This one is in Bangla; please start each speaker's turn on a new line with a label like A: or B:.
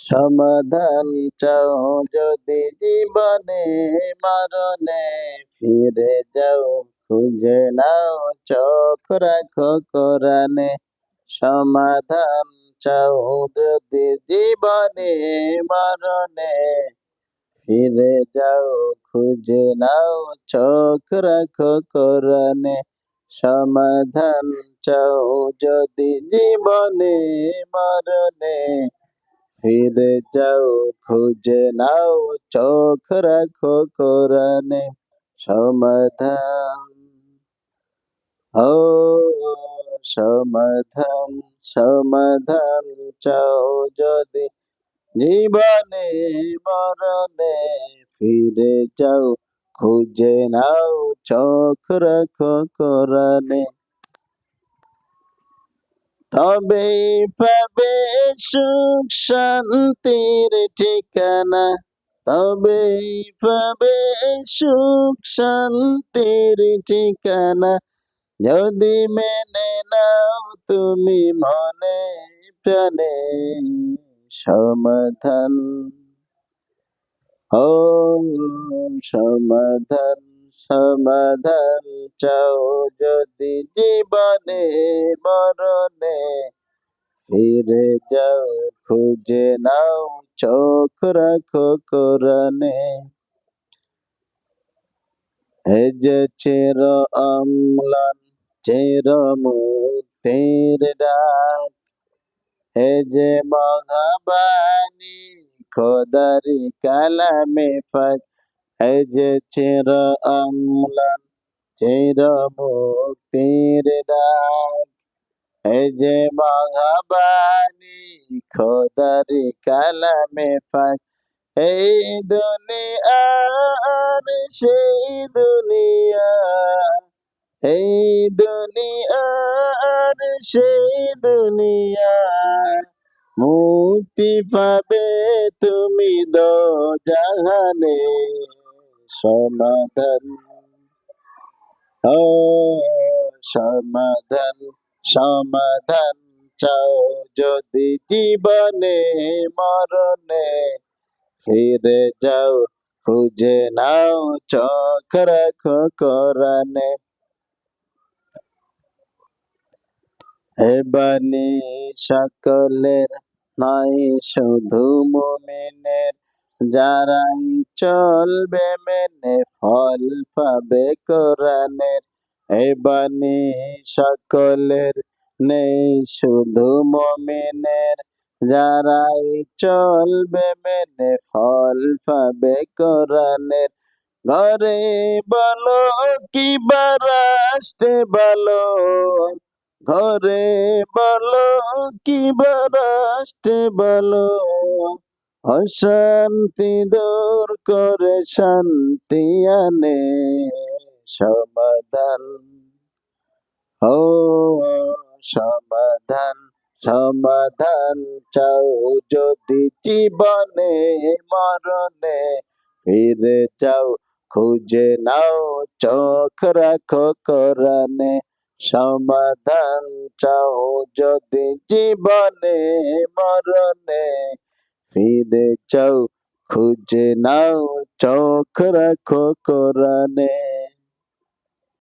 A: সমাধান চাও যদি জীবনে মরণে, ফিরে যাও খুঁজে নাও চোখ রাখো কোরআনে। সমাধান চাও যদি জীবনে মরণে, ফিরে যাও খুঁজে নাও চোখ রাখো কোরআনে। সমাধান চাও যদি জীবনে মরণে, ফিরে যাও খুঁজে নাও চোখ রাখো কোরআনে। সমাধান ও সমাধান, সমাধান চাও যদি জীবনে মরণে, ফিরে যাও খুঁজে নাও চোখ রাখো কোরআনে। তবেই পাবে সুখ শান্তির ঠিকানা, তবেই পাবে সুখ শান্তির ঠিকানা, যদি মেনে নাও তুমি মনে প্রাণে। সমাধান ও সমাধান, সমাধান চাও যদি জীবনে মরণে, ফিরে যাও খুঁজে নাও চোখ রাখো কোরআনে। এই যে চির অম্লান চির মুক্তির ডাক, এই যে মহাবাণী খোদারি কালামে পাক, এই যে চির অম্লান চির মুক্তির ডাক, এই যে মহাবাণী খোদারি কালামে পাক। এই দুনিয়া আর সেই দুনিয়া, এই দুনিয়া আর সেই দুনিয়া, মুক্তি পাবে তুমি দোজাহানে। সমাধান ও সমাধান, সমাধান চাও যদি জীবনে মরণে, ফিরে যাও খুঁজে নাও চোখ রাখো কোরআনে। হে বাণী সকলের নয় শুধু মুমিনের, যারাই চলবে মেনে ফল পাবে কোরআনের। হে বাণী সকলের নেই শুধু মুমিনের, যারাই চলবে মেনে ফল পাবে কোরআনের। ঘরে বলো কিবা রাষ্ট্রে বলো, ঘরে বলো কিবা রাষ্ট্রে বলো, অশান্তি দূর করে শান্তি আনে। সমাধান ও সমাধান, সমাধান চাও যদি জীবনে মরণে, ফিরে যাও খুঁজে নাও চোখ রাখো কোরআনে। সমাধান চাও যদি জীবনে মরণে, ফিরে যাও খুঁজে নাও চোখ রাখো কোরআনে।